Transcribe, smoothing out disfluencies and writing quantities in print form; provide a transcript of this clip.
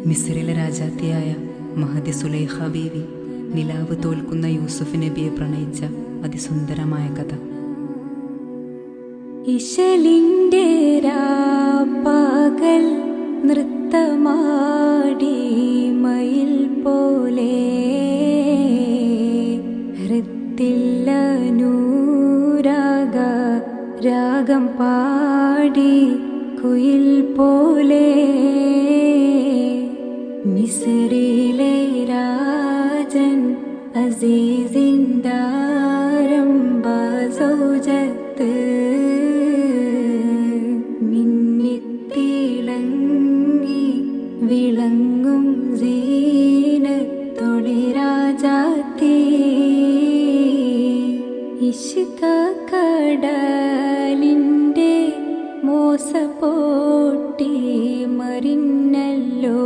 മിസ്രിലെ രാജാത്തിയായ മഹദി സുലൈഖ ബീവി നിലാവ് തോൽക്കുന്ന യൂസുഫ് നബിയെ പ്രണയിച്ച അതിസുന്ദരമായ കഥ. ഇശലിൻ്റെ രാപ്പകൽ നൃത്തമാടി മയിൽ പോലെ ഹൃത്തില്ല നൂരാഗ രാഗം പാടി കുയിൽ പോലെ മിസ്രിലെ രാജൻ അസീസിന്ദാരംബ സൗജത്ത് മിന്നിത്തിളങ്ങി വിളങ്ങും സീനത്തൊടി രാജാത്തി ഇഷ്ക കടലിൻ്റെ മോസപ്പോട്ടി മറിഞ്ഞല്ലോ.